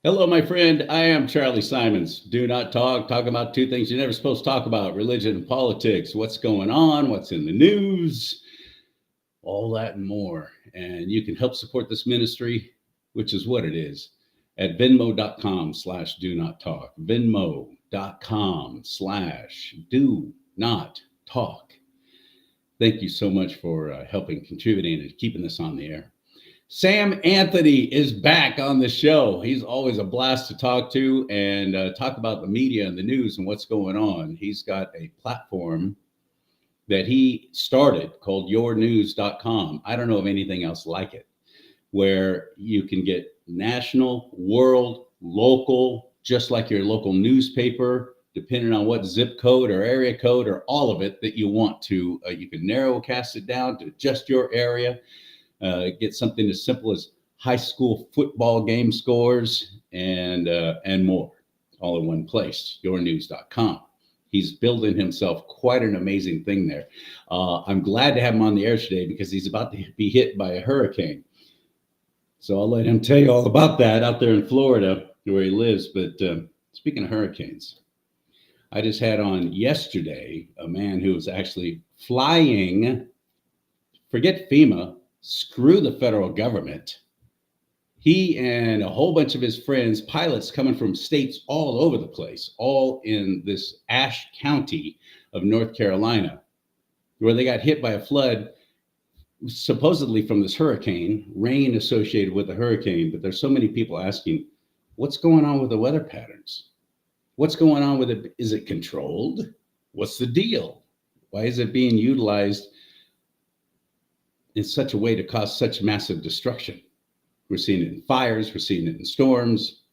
Hello, my friend. I am Charlie Simons. Do not talk. Talk about two things you're never supposed to talk about: religion and politics. What's going on? What's in the news? All that and more. And you can help support this ministry, which is what it is, at venmo.com/do not talk. Venmo.com/do not talk. Thank you so much for helping, contributing, and keeping this on the air. Sam Anthony is back on the show. He's always a blast to talk to and talk about the media and the news and what's going on. He's got a platform that he started called yournews.com. I don't know of anything else like it, where you can get national, world, local, just like your local newspaper, depending on what zip code or area code or all of it that you want to. You can narrowcast it down to just your area. Get something as simple as high school football game scores and more, all in one place, yournews.com. He's building himself quite an amazing thing there. I'm glad to have him on the air today because he's about to be hit by a hurricane. So I'll let him tell you all about that out there in Florida where he lives. But speaking of hurricanes, I just had on yesterday a man who was actually flying, forget FEMA, screw the federal government. He and a whole bunch of his friends, pilots coming from states all over the place, all in this Ashe County of North Carolina, where they got hit by a flood, supposedly from this hurricane, rain associated with the hurricane. But there's so many people asking, what's going on with the weather patterns? What's going on with it? Is it controlled? What's the deal? Why is it being utilized in such a way to cause such massive destruction? We're seeing it in fires, we're seeing it in storms,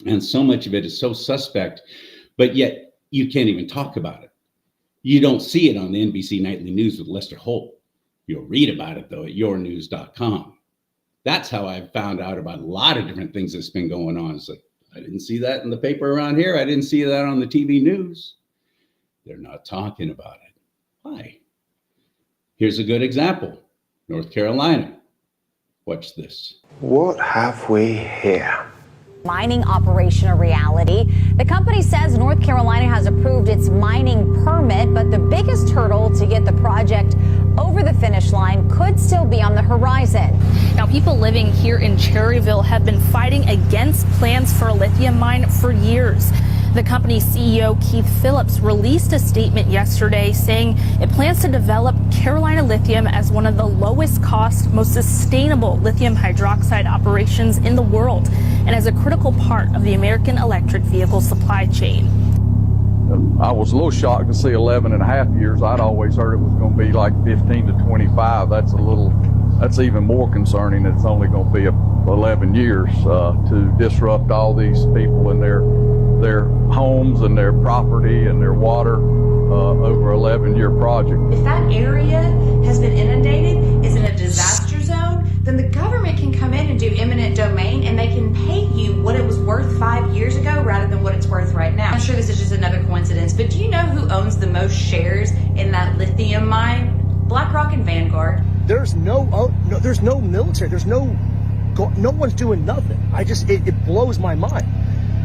and so much of it is so suspect, but yet you can't even talk about it. You don't see it on the NBC Nightly News with Lester Holt. You'll read about it, though, at yournews.com. That's how I found out about a lot of different things that's been going on. It's like, I didn't see that in the paper around here. I didn't see that on the TV news. They're not talking about it. Why? Here's a good example. North Carolina. Watch this. What have we here? Mining operation a reality. The company says North Carolina has approved its mining permit, but the biggest hurdle to get the project over the finish line could still be on the horizon. Now, people living here in Cherryville have been fighting against plans for a lithium mine for years. The company's CEO, Keith Phillips, released a statement yesterday saying it plans to develop Carolina Lithium as one of the lowest cost, most sustainable lithium hydroxide operations in the world and as a critical part of the American electric vehicle supply chain. I was a little shocked to see 11 and a half years. I'd always heard it was going to be like 15 to 25. That's even more concerning. It's only going to be 11 years to disrupt all these people and their homes and their property and their water over 11-year project. If that area has been inundated, is in a disaster zone, then the government can come in and do eminent domain and they can pay you what it was worth 5 years ago rather than what it's worth right now. I'm sure this is just another coincidence, but do you know who owns the most shares in that lithium mine? BlackRock and Vanguard. There's no military. There's no one's doing nothing. It blows my mind.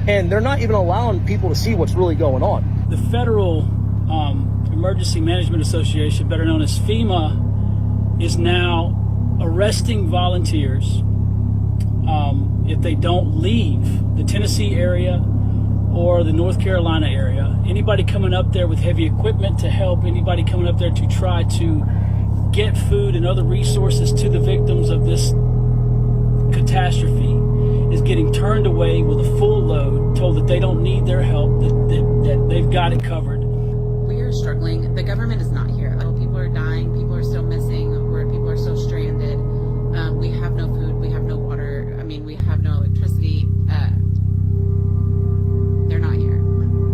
And they're not even allowing people to see what's really going on. The Federal Emergency Management Association, better known as FEMA, is now arresting volunteers if they don't leave the Tennessee area or the North Carolina area. Anybody coming up there with heavy equipment to help, anybody coming up there to try to get food and other resources to the victims of this catastrophe is getting turned away with a full load, told that they don't need their help, that they've got it covered. We are struggling. The government is not here. People are dying. People are still missing. People are still stranded. We have no food. We have no water. We have no electricity. They're not here.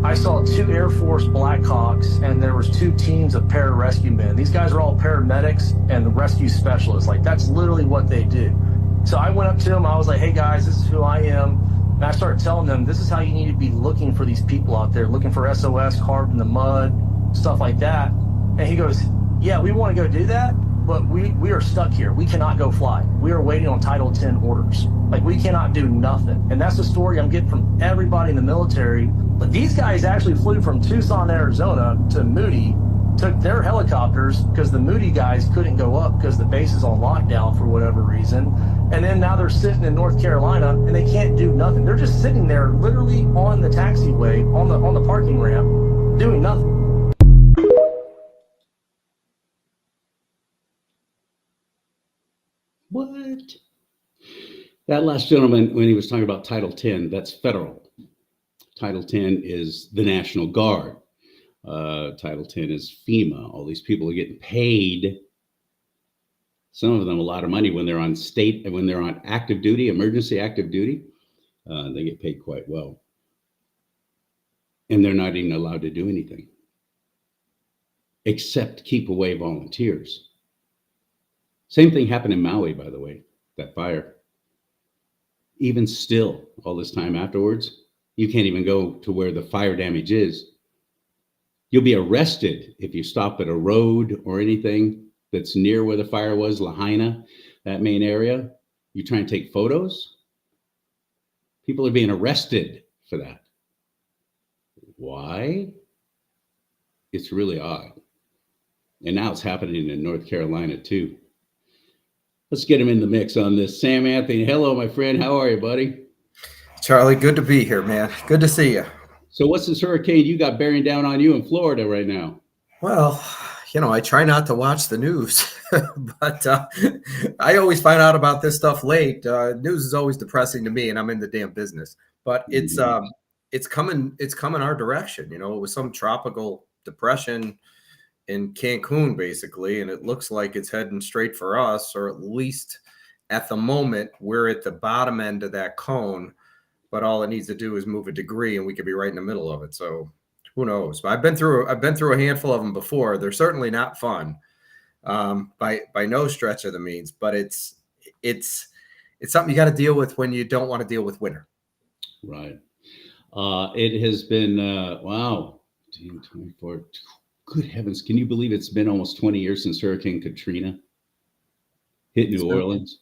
I saw 2 Air Force Blackhawks, and there was 2 teams of pararescue men. These guys are all paramedics and rescue specialists. That's literally what they do. So I went up to him. I was like, hey, guys, this is who I am. And I started telling them, this is how you need to be looking for these people out there, looking for SOS carved in the mud, stuff like that. And he goes, yeah, we want to go do that. but we are stuck here. We cannot go fly. We are waiting on Title 10 orders. Like, we cannot do nothing. And that's the story I'm getting from everybody in the military. But these guys actually flew from Tucson, Arizona to Moody, took their helicopters because the Moody guys couldn't go up because the base is on lockdown for whatever reason. And then now they're sitting in North Carolina and they can't do nothing. They're just sitting there literally on the taxiway, on the parking ramp, doing nothing. What? That last gentleman, when he was talking about Title 10, that's federal. Title 10 is the National Guard. Title 10 is FEMA. All these people are getting paid, some of them a lot of money when they're on when they're on active duty, emergency active duty. They get paid quite well. And they're not even allowed to do anything except keep away volunteers. Same thing happened in Maui, by the way, that fire. Even still, all this time afterwards, you can't even go to where the fire damage is. You'll be arrested if you stop at a road or anything that's near where the fire was, Lahaina, that main area. You try and take photos. People are being arrested for that. Why? It's really odd. And now it's happening in North Carolina too. Let's get him in the mix on this. Sam Anthony, hello, my friend. How are you, buddy? Charlie, good to be here, man. Good to see you. So what's this hurricane you got bearing down on you in Florida right now? Well, I try not to watch the news, but I always find out about this stuff late. News is always depressing to me, and I'm in the damn business. But it's coming our direction. It was some tropical depression in Cancun, basically, and it looks like it's heading straight for us, or at least at the moment, we're at the bottom end of that cone. But all it needs to do is move a degree, and we could be right in the middle of it. So who knows? But I've been through a handful of them before. They're certainly not fun, by no stretch of the means. But it's something you got to deal with when you don't want to deal with winter. Right. It has been wow, 24. Good heavens! Can you believe it's been almost 20 years since Hurricane Katrina hit New Orleans?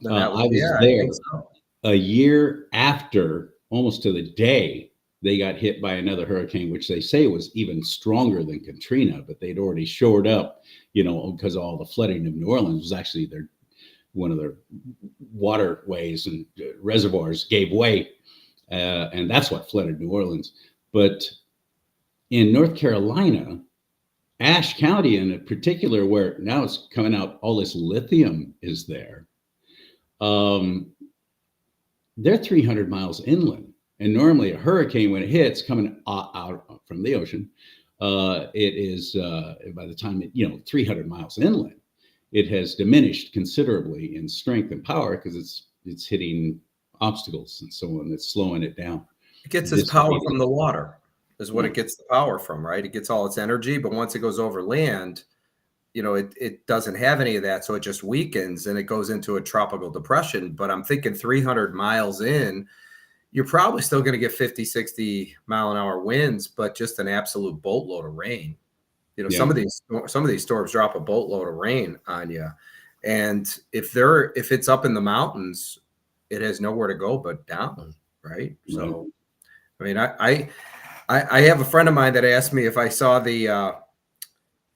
I was there a year after, almost to the day, they got hit by another hurricane, which they say was even stronger than Katrina, but they'd already shored up, because all the flooding of New Orleans was actually one of their waterways and reservoirs gave way. And that's what flooded New Orleans. But in North Carolina, Ashe County in particular, where now it's coming out, all this lithium is there. They're 300 miles inland. And normally a hurricane, when it hits coming out from the ocean, it is, by the time 300 miles inland, it has diminished considerably in strength and power because it's hitting obstacles and so on. That's slowing it down. It gets its power from the water, is what it gets the power from, right? It gets all its energy, but once it goes over land, it doesn't have any of that. So it just weakens and it goes into a tropical depression. But I'm thinking 300 miles in, you're probably still going to get 50, 60 mile an hour winds, but just an absolute boatload of rain. Some of these storms drop a boatload of rain on you. And if it's up in the mountains, it has nowhere to go but down. Right. So, I mean, I have a friend of mine that asked me if I saw the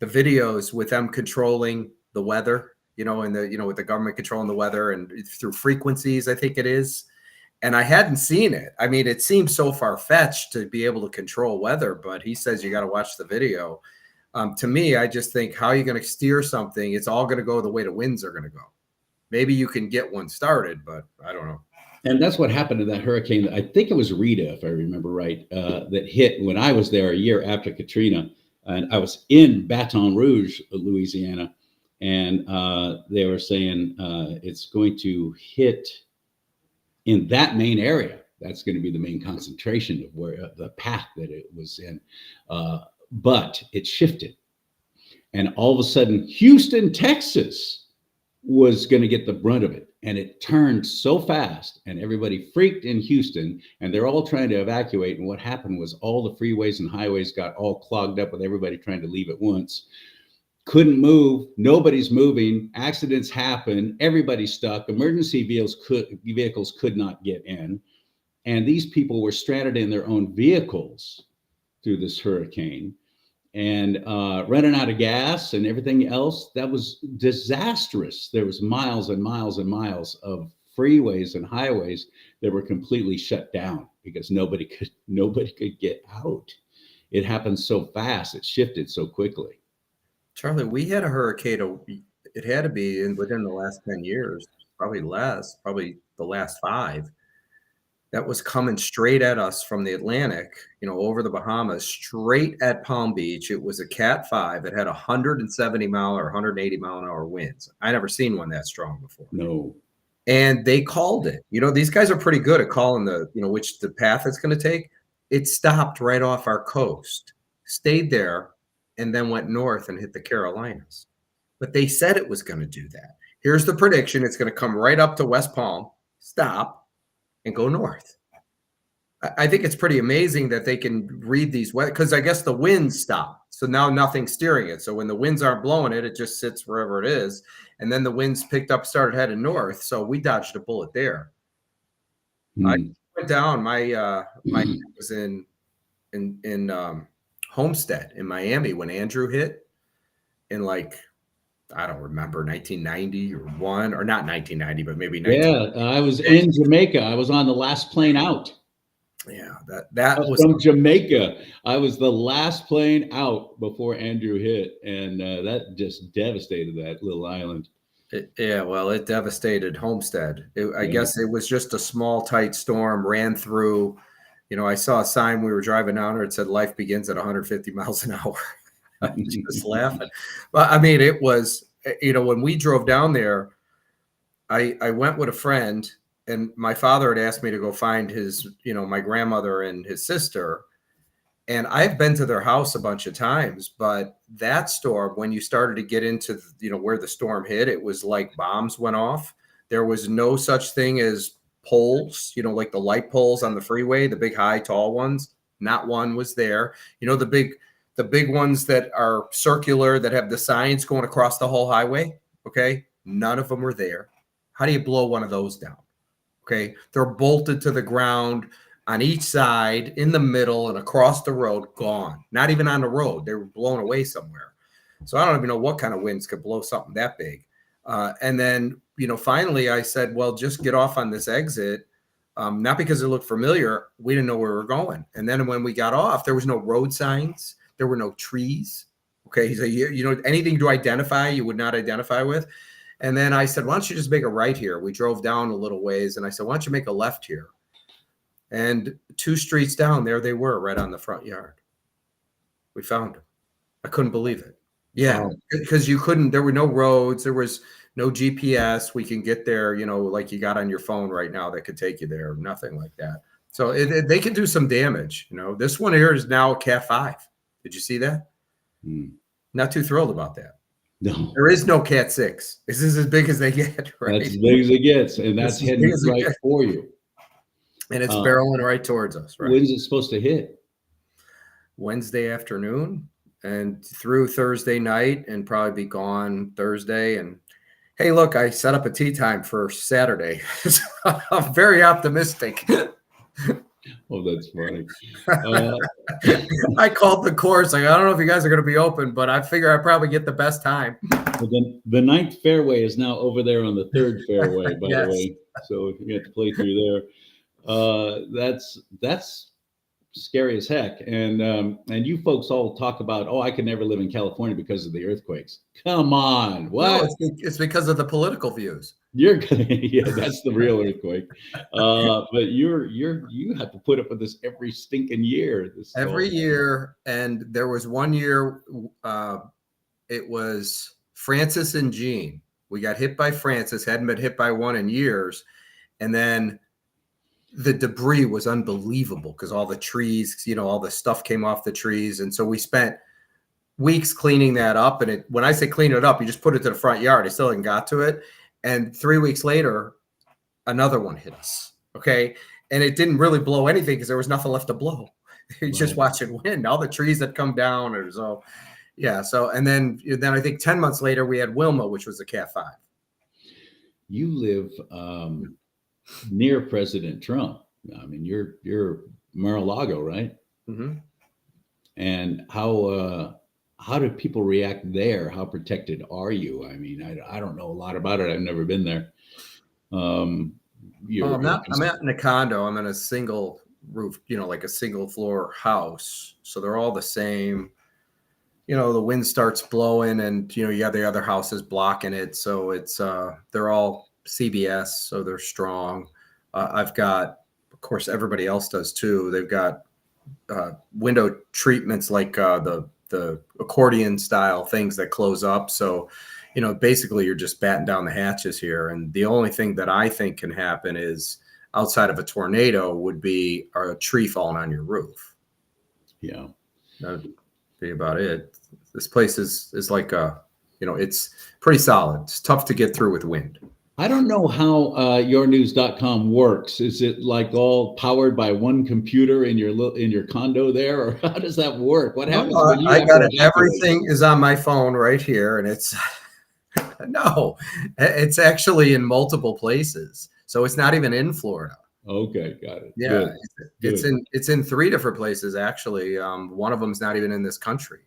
videos with them controlling the weather, with the government controlling the weather and through frequencies, I think it is. And I hadn't seen it. I mean, it seems so far-fetched to be able to control weather, but he says you got to watch the video. To me, I just think, how are you going to steer something? It's all going to go the way the winds are going to go. Maybe you can get one started, but I don't know. And that's what happened to that hurricane. I think it was Rita, if I remember right, that hit when I was there a year after Katrina. And I was in Baton Rouge, Louisiana, and they were saying it's going to hit in that main area. That's going to be the main concentration of where the path that it was in. But it shifted. And all of a sudden, Houston, Texas was going to get the brunt of it. And it turned so fast and everybody freaked in Houston and they're all trying to evacuate. And what happened was all the freeways and highways got all clogged up with everybody trying to leave at once. couldn't move. Nobody's moving. Accidents happen. Everybody's stuck. Emergency vehicles could not get in. And these people were stranded in their own vehicles through this hurricane and running out of gas and everything else. That was disastrous. There was miles and miles and miles of freeways and highways that were completely shut down because nobody could get out. It happened so fast. It shifted so quickly. Charlie, we had a hurricane. It had to be within the last 10 years, probably less, probably the last 5. That was coming straight at us from the Atlantic, over the Bahamas, straight at Palm Beach. It was a Cat 5. It had 170 mile or 180 mile an hour winds. I never seen one that strong before. No. And they called it. These guys are pretty good at calling the path it's going to take. It stopped right off our coast, stayed there, and then went north and hit the Carolinas. But they said it was going to do that. Here's the prediction. It's going to come right up to West Palm, stop, and go north. I think it's pretty amazing that they can read these weather, because I guess the winds stop. So now nothing's steering it. So when the winds aren't blowing it, it just sits wherever it is. And then the winds picked up, started heading north. So we dodged a bullet there. I went down. My was in Homestead in Miami when Andrew hit in I don't remember, 1990 or 1, or not 1990, but maybe 1990. Yeah, I was in Jamaica. I was on the last plane out. Yeah, that was from Jamaica. I was the last plane out before Andrew hit, and that just devastated that little island. It devastated Homestead. I guess it was just a small, tight storm, ran through. I saw a sign, we were driving down there. It said life begins at 150 miles an hour. I'm just laughing. But I mean, it was, when we drove down there, I went with a friend, and my father had asked me to go find his, my grandmother and his sister. And I've been to their house a bunch of times, but that storm, when you started to get into, where the storm hit, it was like bombs went off. There was no such thing as poles, like the light poles on the freeway, the big, high, tall ones. Not one was there. The big ones that are circular, that have the signs going across the whole highway. Okay. None of them were there. How do you blow one of those down? Okay. They're bolted to the ground on each side, in the middle, and across the road, gone. Not even on the road. They were blown away somewhere. So I don't even know what kind of winds could blow something that big. And then, finally I said, well, just get off on this exit. Not because it looked familiar. We didn't know where we were going. And then when we got off, there was no road signs. There were no trees. Okay. So, anything to identify, you would not identify with. And then I said, why don't you just make a right here? We drove down a little ways, and I said, why don't you make a left here? And 2 streets down, there they were, right on the front yard. We found them. I couldn't believe it. Yeah, because there were no roads. There was no GPS. We can get there, like you got on your phone right now that could take you there. Nothing like that. So they can do some damage. This one here is now Cat 5. Did you see that? Not too thrilled about that. No. There is no Cat 6. This is as big as they get, right? That's as big as it gets, and that's heading right for you. And it's barreling right towards us. Right? When's it supposed to hit? Wednesday afternoon and through Thursday night, and probably be gone Thursday. And hey, look, I set up a tea time for Saturday. I'm very optimistic. Oh, that's funny. I called the course. I don't know if you guys are going to be open, but I figure I probably get the best time. Well, the 9th fairway is now over there on the 3rd fairway, by Yes. the way. So you have to play through there. That's scary as heck. And you folks all talk about, I could never live in California because of the earthquakes. Come on, what? No, it's because of the political views. Yeah, that's the real earthquake. But you have to put up with this every stinking year. Every year, and there was one year, it was Francis and Jean. We got hit by Francis, hadn't been hit by one in years, and then the debris was unbelievable because all the trees, all the stuff came off the trees, and so we spent weeks cleaning that up. And when I say clean it up, you just put it to the front yard. I still hadn't got to it. And 3 weeks later, another one hit us. Okay. And it didn't really blow anything because there was nothing left to blow. You just watch it wind. All the trees that come down, or so Yeah. So, and then I think 10 months later we had Wilma, which was a Cat 5. You live near President Trump. I mean, you're Mar-a-Lago, right? Mm-hmm. And how do people react there? How protected are you? I mean, I don't know a lot about it. I've never been there. I'm not in a condo. I'm in a single roof, like a single floor house. So they're all the same. The wind starts blowing and, you have the other houses blocking it. So it's, they're all CBS. So they're strong. I've got, of course, everybody else does too. They've got window treatments like the accordion style things that close up. So, basically you're just batten down the hatches here. And the only thing that I think can happen is outside of a tornado would be a tree falling on your roof. Yeah. That'd be about it. This place is like it's pretty solid. It's tough to get through with wind. I don't know how yournews.com works. Is it like all powered by one computer in your condo there, or how does that work? What happens when you I got it. Everything is on my phone right here, and it's no, it's actually in multiple places. So it's not even in Florida. Okay, got it. Yeah, Good. it's in 3 different places actually. One of them's not even in this country.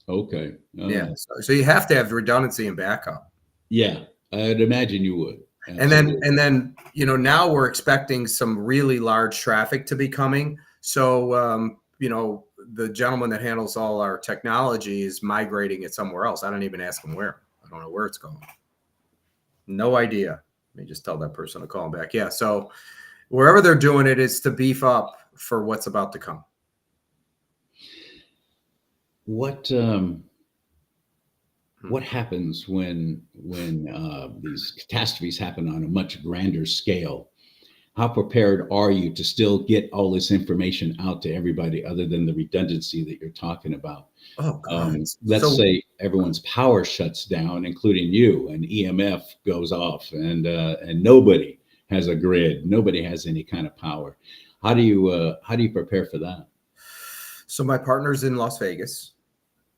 Okay. Yeah, so you have to have redundancy and backup. Yeah, I'd imagine you would. Absolutely. And then now we're expecting some really large traffic to be coming. So the gentleman that handles all our technology is migrating it somewhere else. I don't even ask him where. I don't know where it's going. No idea. Let me just tell that person to call him back. Yeah. So wherever they're doing it is to beef up for what's about to come. What happens when these catastrophes happen on a much grander scale? How prepared are you to still get all this information out to everybody other than the redundancy that you're talking about? Oh, God. Let's say everyone's power shuts down, including you, and EMF goes off, and nobody has a grid. Nobody has any kind of power. How do you prepare for that? So my partner's in Las Vegas,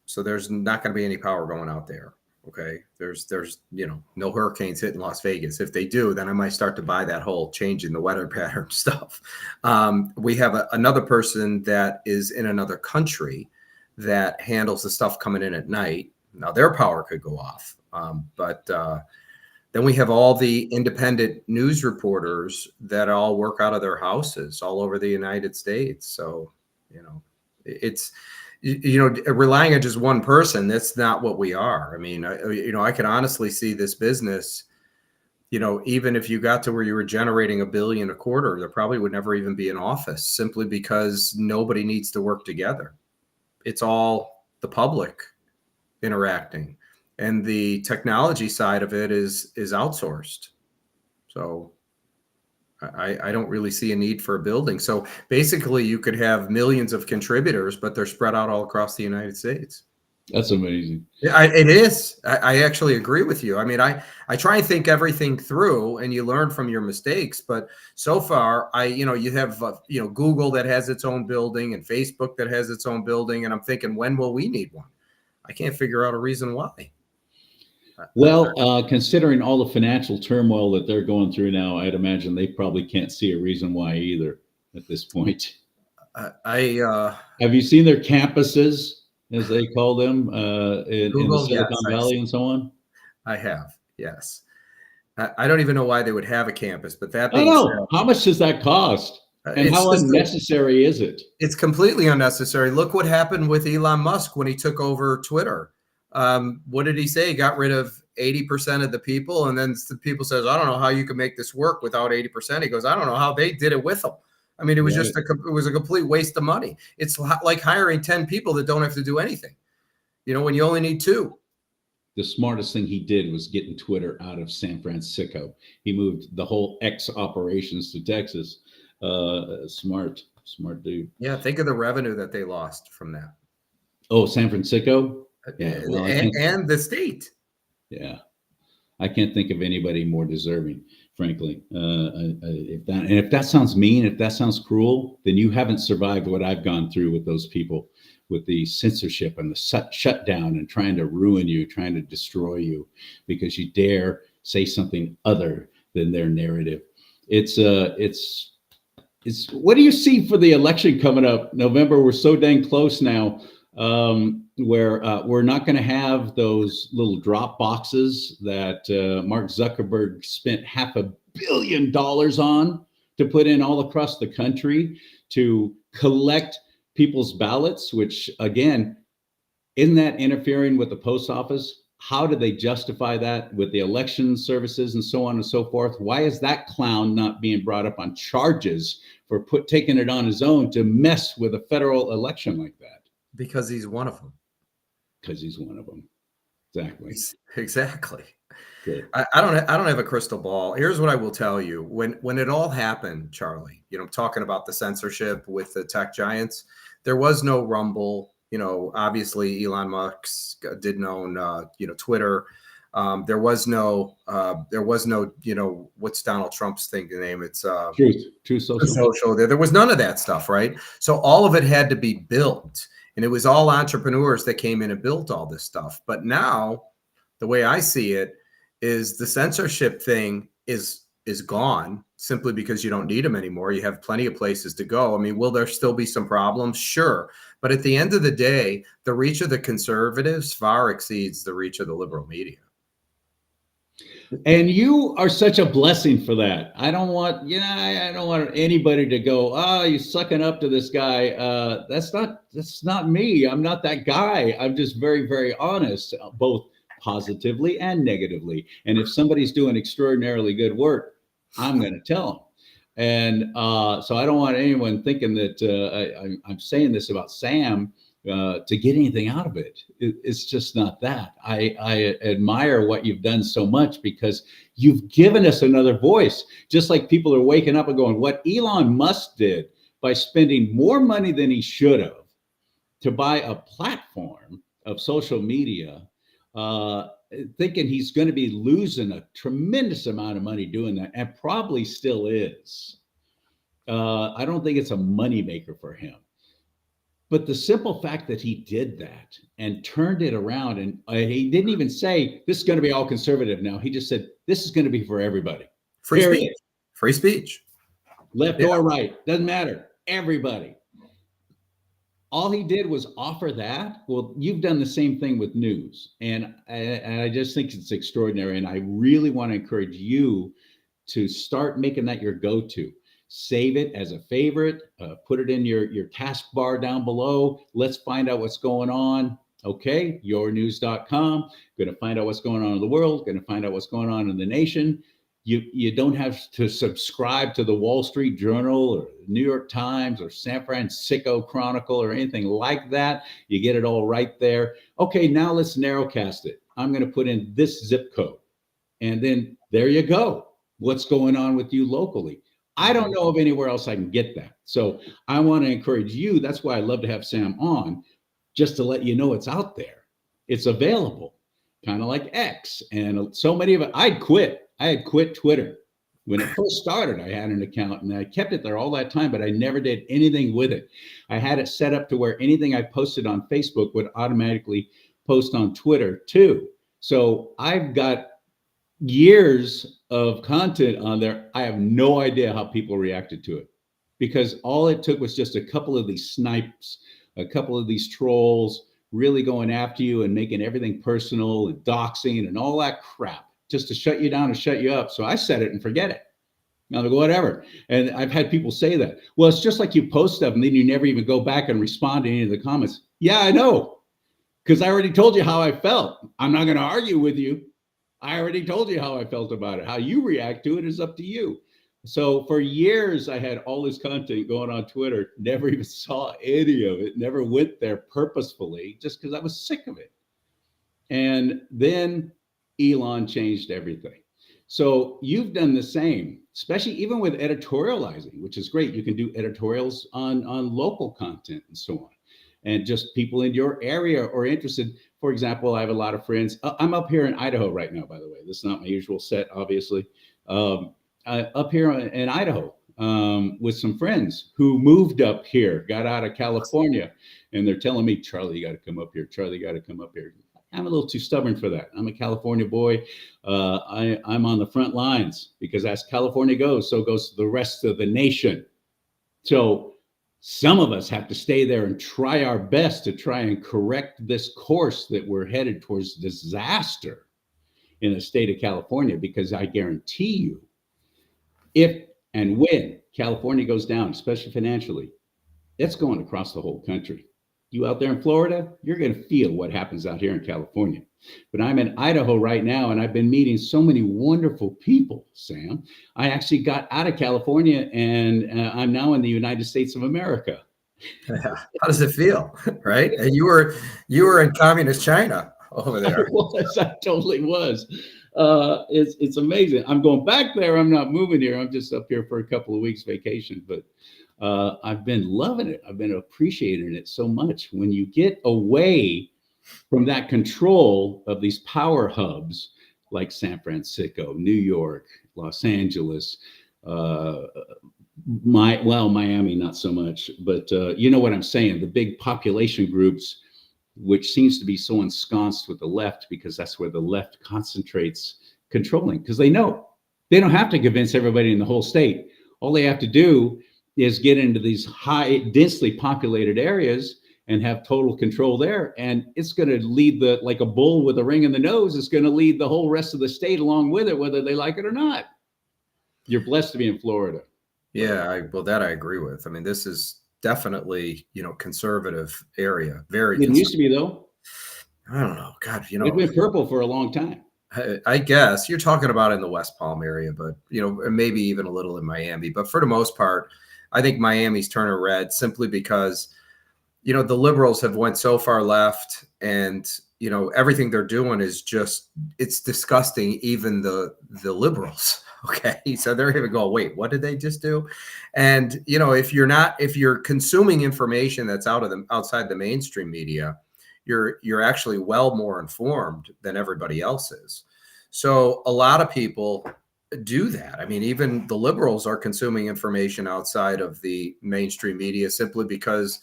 so there's not going to be any power going out there. Okay. There's no hurricanes hitting Las Vegas. If they do, then I might start to buy that whole change in the weather pattern stuff. We have another person that is in another country that handles the stuff coming in at night. Now their power could go off. But then we have all the independent news reporters that all work out of their houses all over the United States. So, it's, relying on just one person, that's not what we are. I mean, I can honestly see this business, even if you got to where you were generating $1 billion a quarter, there probably would never even be an office, simply because nobody needs to work together. It's all the public interacting, and the technology side of it is outsourced. So I don't really see a need for a building. So basically you could have millions of contributors, but they're spread out all across the United States. That's amazing. It is. I actually agree with you. I mean, I try and think everything through, and you learn from your mistakes. But so far, you have, Google that has its own building and Facebook that has its own building. And I'm thinking, when will we need one? I can't figure out a reason why. Well, considering all the financial turmoil that they're going through now, I'd imagine they probably can't see a reason why either at this point. Have you seen their campuses, as they call them, in the Silicon Valley and so on? I have, yes. I don't even know why they would have a campus, but that being said, how much does that cost? And how unnecessary is it? It's completely unnecessary. Look what happened with Elon Musk when he took over Twitter. What did he say? He got rid of 80% of the people. And then the people says, I don't know how you can make this work without 80%. He goes, I don't know how they did it with them. I mean, it was just it was a complete waste of money. It's like hiring 10 people that don't have to do anything, when you only need 2. The smartest thing he did was getting Twitter out of San Francisco. He moved the whole X operations to Texas. Smart dude. Yeah. Think of the revenue that they lost from that. Oh, San Francisco. Yeah, well, and the state. Yeah, I can't think of anybody more deserving, frankly. If that sounds mean, if that sounds cruel, then you haven't survived what I've gone through with those people. with the censorship and the shutdown and trying to ruin you, trying to destroy you because you dare say something other than their narrative. It's what do you see for the election coming up November? We're so dang close now, where we're not going to have those little drop boxes that Mark Zuckerberg spent $500 million on to put in all across the country to collect people's ballots, which again, isn't that interfering with the post office? How do they justify that with the election services and so on and so forth? Why is that clown not being brought up on charges for taking it on his own to mess with a federal election like that? Because he's one of them. Because he's one of them. Exactly. Exactly. Good. I don't have a crystal ball. Here's what I will tell you. When it all happened, Charlie, talking about the censorship with the tech giants, there was no Rumble. Obviously Elon Musk didn't own, Twitter. There was no, what's Donald Trump's thing to name? It's Truth Social. There was none of that stuff, right? So all of it had to be built, and it was all entrepreneurs that came in and built all this stuff. But now, the way I see it is the censorship thing is gone simply because you don't need them anymore. You have plenty of places to go. I mean, will there still be some problems? Sure. But at the end of the day, the reach of the conservatives far exceeds the reach of the liberal media. And you are such a blessing for that. I don't want anybody to go, oh, you're sucking up to this guy. That's not me. I'm not that guy. I'm just very, very honest, both positively and negatively. And if somebody's doing extraordinarily good work, I'm going to tell them. And so I don't want anyone thinking that I'm saying this about Sam to get anything out of it. It's just not that. I admire what you've done so much because you've given us another voice, just like people are waking up and going, what Elon Musk did by spending more money than he should have to buy a platform of social media, thinking he's going to be losing a tremendous amount of money doing that, and probably still is. I don't think it's a moneymaker for him. But the simple fact that he did that and turned it around, and he didn't even say, this is going to be all conservative now. He just said, this is going to be for everybody. Free speech. Free speech. Left or right, doesn't matter. Everybody. All he did was offer that. Well, you've done the same thing with news. And I just think it's extraordinary. And I really want to encourage you to start making that your go-to. Save it as a favorite, put it in your taskbar down below. Let's find out what's going on. Okay, yournews.com. Going to find out what's going on in the world, going to find out what's going on in the nation. You don't have to subscribe to the Wall Street Journal or New York Times or San Francisco Chronicle or anything like that. You get it all right there. Okay, now let's narrowcast it. I'm going to put in this zip code. And then there you go. What's going on with you locally? I don't know of anywhere else I can get that. So I want to encourage you. That's why I love to have Sam on, just to let you know it's out there. It's available, kind of like X. And so many of it, I had quit Twitter. When it first started, I had an account and I kept it there all that time, but I never did anything with it. I had it set up to where anything I posted on Facebook would automatically post on Twitter too. So I've got years of content on there. I have no idea how people reacted to it, because all it took was just a couple of these snipes, a couple of these trolls really going after you and making everything personal and doxing and all that crap just to shut you down and shut you up. So I set it and forget it. Now, whatever. And I've had people say that, well, it's just like you post stuff and then you never even go back and respond to any of the comments. Yeah, I know, because I already told you how I felt. I'm not going to argue with you. I already told you how I felt about it. How you react to it is up to you. So for years, I had all this content going on Twitter, never even saw any of it, never went there purposefully, just because I was sick of it. And then Elon changed everything. So you've done the same, especially even with editorializing, which is great. You can do editorials on local content and so on. And just people in your area are interested. For example, I have a lot of friends. I'm up here in Idaho right now, by the way. This is not my usual set, obviously. Up here in Idaho, with some friends who moved up here, got out of California, and they're telling me, Charlie, you got to come up here. Charlie, you got to come up here. I'm a little too stubborn for that. I'm a California boy. I'm on the front lines because as California goes, so goes the rest of the nation. So some of us have to stay there and try our best to try and correct this course that we're headed towards disaster in the state of California, because I guarantee you, if and when California goes down, especially financially, it's going across the whole country. You out there in Florida, you're going to feel what happens out here in California. But I'm in Idaho right now, and I've been meeting so many wonderful people, Sam. I actually got out of California, and I'm now in the United States of America. Yeah. How does it feel, right? And you were in communist China over there. I totally was. It's amazing. I'm going back there. I'm not moving here. I'm just up here for a couple of weeks vacation, but I've been loving it. I've been appreciating it so much. When you get away from that control of these power hubs like San Francisco, New York, Los Angeles, Miami, not so much, but you know what I'm saying? The big population groups, which seems to be so ensconced with the left, because that's where the left concentrates controlling, because they know they don't have to convince everybody in the whole state. All they have to do is get into these high, densely populated areas and have total control there. And it's going to lead like a bull with a ring in the nose, it's going to lead the whole rest of the state along with it, whether they like it or not. You're blessed to be in Florida. Yeah, well, that I agree with. I mean, this is definitely, conservative area. Very. It used to be, though. I don't know. God, it's been purple for a long time. I guess you're talking about in the West Palm area, but, and maybe even a little in Miami. But for the most part, I think Miami's turning red simply because, the liberals have went so far left, and, everything they're doing is just, it's disgusting. Even the liberals. Okay. So they're even going, wait, what did they just do? And, if you're consuming information that's outside the mainstream media, you're actually well more informed than everybody else is. So a lot of people do that. I mean, even the liberals are consuming information outside of the mainstream media simply because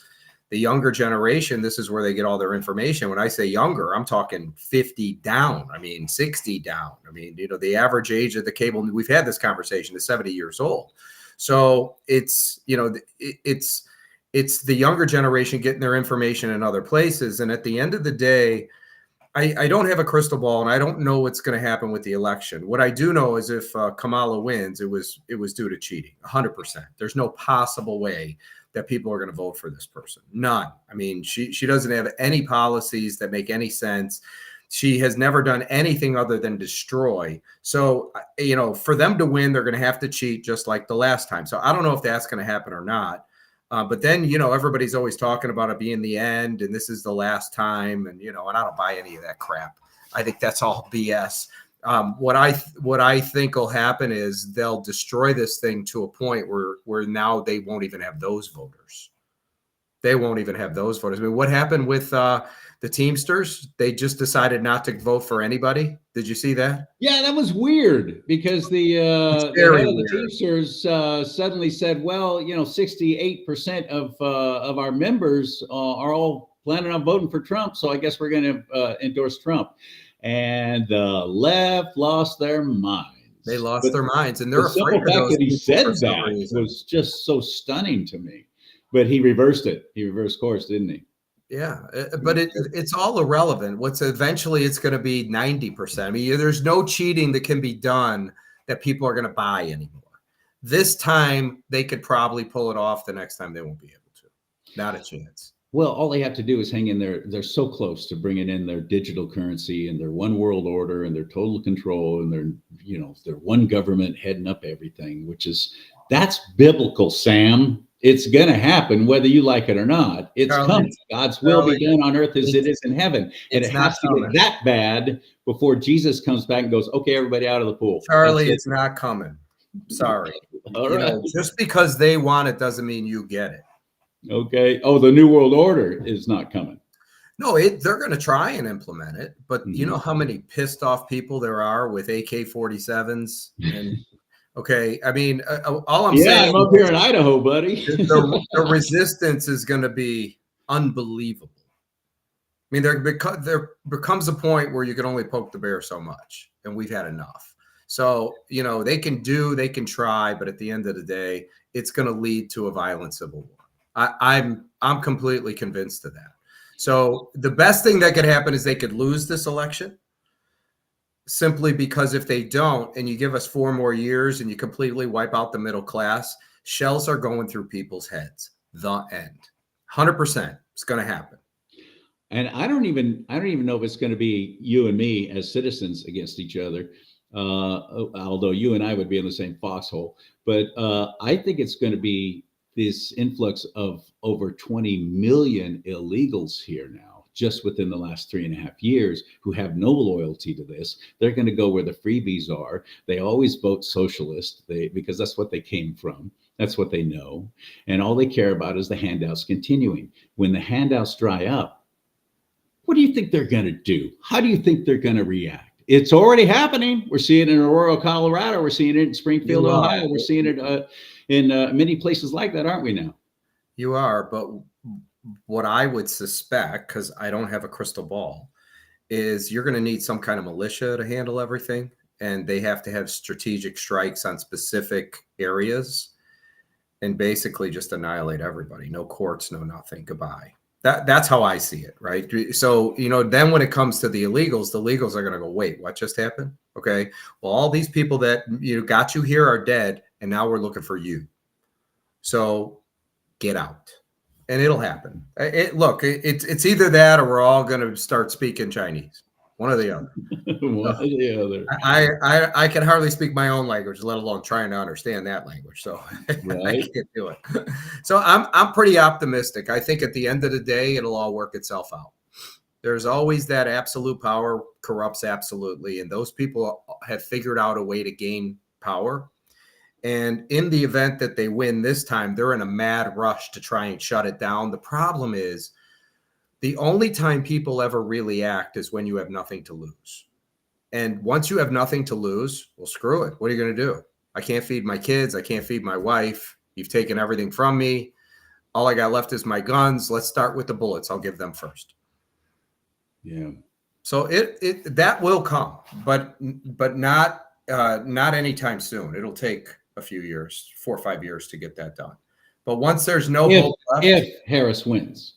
the younger generation, this is where they get all their information. When I say younger, I'm talking 50 down. I mean, 60 down. I mean, the average age of the cable, we've had this conversation, is 70 years old. So it's the younger generation getting their information in other places. And at the end of the day, I don't have a crystal ball, and I don't know what's going to happen with the election. What I do know is if Kamala wins, it was due to cheating, 100%. There's no possible way that people are going to vote for this person. None. I mean, she doesn't have any policies that make any sense. She has never done anything other than destroy. So, for them to win, they're going to have to cheat just like the last time. So I don't know if that's going to happen or not. But then, everybody's always talking about it being the end and this is the last time. And, and I don't buy any of that crap. I think that's all BS. What I think will happen is they'll destroy this thing to a point where now they won't even have those voters. They won't even have those voters. I mean, what happened with the Teamsters? They just decided not to vote for anybody. Did you see that? Yeah, that was weird because the head of the Teamsters suddenly said, well, 68% of our members are all planning on voting for Trump. So I guess we're going to endorse Trump. And the left lost their minds. They lost their minds, and they're afraid of the fact those that he said for some that reason. was just so stunning to me. But he reversed it. He reversed course, didn't he? Yeah, but it's all irrelevant. Eventually it's going to be 90%. I mean, there's no cheating that can be done that people are going to buy anymore. This time they could probably pull it off. The next time they won't be able to. Not a chance. Well, all they have to do is hang in there. They're so close to bringing in their digital currency and their one world order and their total control and their one government heading up everything, that's biblical, Sam. It's going to happen whether you like it or not. It's coming. God's will be done on earth as it is in heaven. And it has to get that bad before Jesus comes back and goes, okay, everybody out of the pool. Charlie, it's not coming. Sorry. All right. Just because they want it doesn't mean you get it. Okay. Oh, the New World Order is not coming. No, they're going to try and implement it. But you know how many pissed off people there are with AK-47s and Okay. I mean, all I'm Yeah, saying I'm up here in Idaho, buddy. the resistance is going to be unbelievable. I mean, there becomes a point where you can only poke the bear so much, and we've had enough. So, you know, they can try, but at the end of the day, it's going to lead to a violent civil war. I'm completely convinced of that. So the best thing that could happen is they could lose this election, simply because if they don't, and you give us 4 more years and you completely wipe out the middle class, shells are going through people's heads. The end. 100%. It's going to happen. And I don't even know if it's going to be you and me as citizens against each other, although you and I would be in the same foxhole. But I think it's going to be this influx of over 20 million illegals here now, just within the last 3.5 years, who have no loyalty to this. They're going to go where the freebies are. They always vote socialist because that's what they came from. That's what they know. And all they care about is the handouts continuing. When the handouts dry up, what do you think they're going to do? How do you think they're going to react? It's already happening. We're seeing it in Aurora, Colorado. We're seeing it in Springfield, Ohio. We're seeing it in many places like that, aren't we now? You are, but what I would suspect, because I don't have a crystal ball, is you're going to need some kind of militia to handle everything, and they have to have strategic strikes on specific areas and basically just annihilate everybody. No courts, no nothing. Goodbye. That's how I see it, right? So, you know, then when it comes to the illegals are going to go, wait, what just happened? Okay, well, all these people that got you here are dead, and now we're looking for you. So get out, and it'll happen. It's either that or we're all going to start speaking Chinese. One or the other. One or the other. I can hardly speak my own language, let alone trying to understand that language. So right. I can't do it. So I'm pretty optimistic. I think at the end of the day, it'll all work itself out. There's always that absolute power corrupts absolutely. And those people have figured out a way to gain power. And in the event that they win this time, they're in a mad rush to try and shut it down. The problem is, the only time people ever really act is when you have nothing to lose. And once you have nothing to lose, well, screw it. What are you going to do? I can't feed my kids. I can't feed my wife. You've taken everything from me. All I got left is my guns. Let's start with the bullets. I'll give them first. Yeah. So that will come, but not anytime soon. It'll take a few years, 4 or 5 years to get that done. But once there's no hope left, if Harris wins.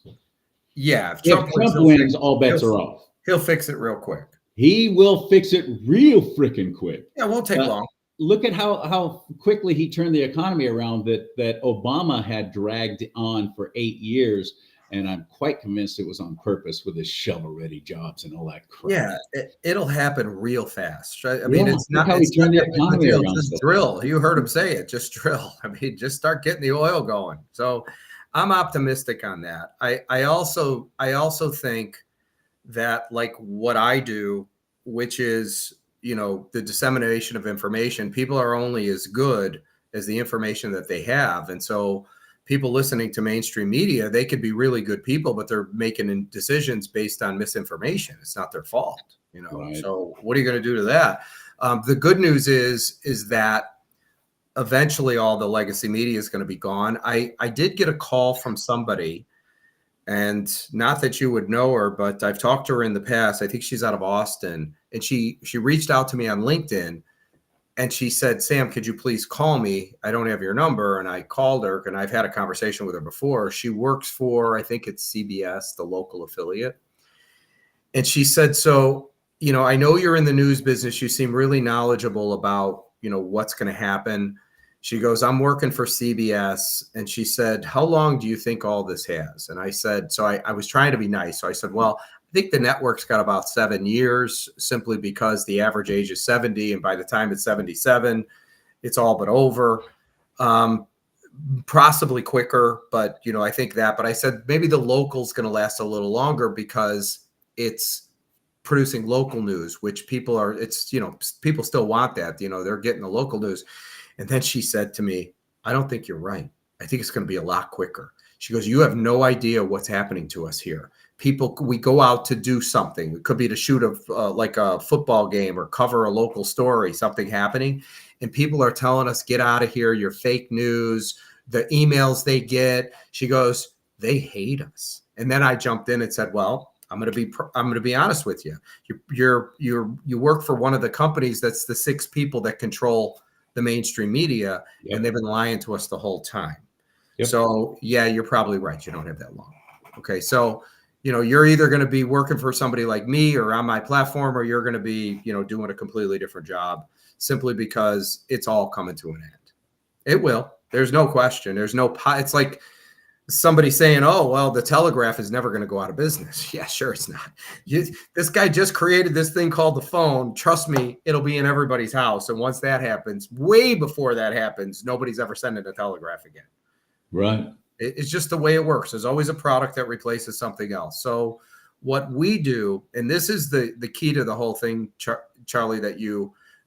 Yeah, if Trump wins, all bets are off. He'll fix it real quick. He will fix it real freaking quick. Yeah, it won't take long. Look at how quickly he turned the economy around that Obama had dragged on for 8 years. And I'm quite convinced it was on purpose with his shovel-ready jobs and all that crap. Yeah, it'll happen real fast. Right? I mean, it's not how he turned the economy around. Just drill. You heard him say it. Just drill. I mean, just start getting the oil going. So I'm optimistic on that. I also think that, like what I do, which is, the dissemination of information, people are only as good as the information that they have. And so people listening to mainstream media, they could be really good people, but they're making decisions based on misinformation. It's not their fault, Right. So what are you going to do to that? The good news is that eventually all the legacy media is going to be gone. I did get a call from somebody, and not that you would know her, but I've talked to her in the past. I think she's out of Austin, and she reached out to me on LinkedIn, and she said, Sam, could you please call me? I don't have your number. And I called her, and I've had a conversation with her before. She works for, I think it's CBS, the local affiliate. And she said, so, I know you're in the news business. You seem really knowledgeable about, what's going to happen. She goes, I'm working for CBS. And she said, how long do you think all this has? And I said, so I was trying to be nice. So I said, well, I think the network's got about 7 years, simply because the average age is 70. And by the time it's 77, it's all but over. Possibly quicker, but, I think that. But I said, maybe the local's going to last a little longer because it's producing local news, which people still want that. They're getting the local news. And then she said to me, I don't think you're right. I think it's going to be a lot quicker. She goes, you have no idea what's happening to us here. we go out to do something. It could be to shoot like a football game or cover a local story, something happening. And people are telling us, get out of here. You're fake news. The emails they get, she goes, they hate us. And then I jumped in and said, well, I'm going to be honest with you. You work for one of the companies that's the 6 people that control the mainstream media, and they've been lying to us the whole time. So yeah, you're probably right. You don't have that long. Okay. So, you're either going to be working for somebody like me or on my platform, or you're going to be, doing a completely different job, simply because it's all coming to an end. It will. There's no question. It's like somebody saying, oh, well, the Telegraph is never going to go out of business. Yeah, sure. It's not. This guy just created this thing called the phone. Trust me, it'll be in everybody's house. And once that happens, way before that happens, nobody's ever sending a telegraph again. Right. It's just the way it works. There's always a product that replaces something else. So what we do, and this is the key to the whole thing, Charlie, that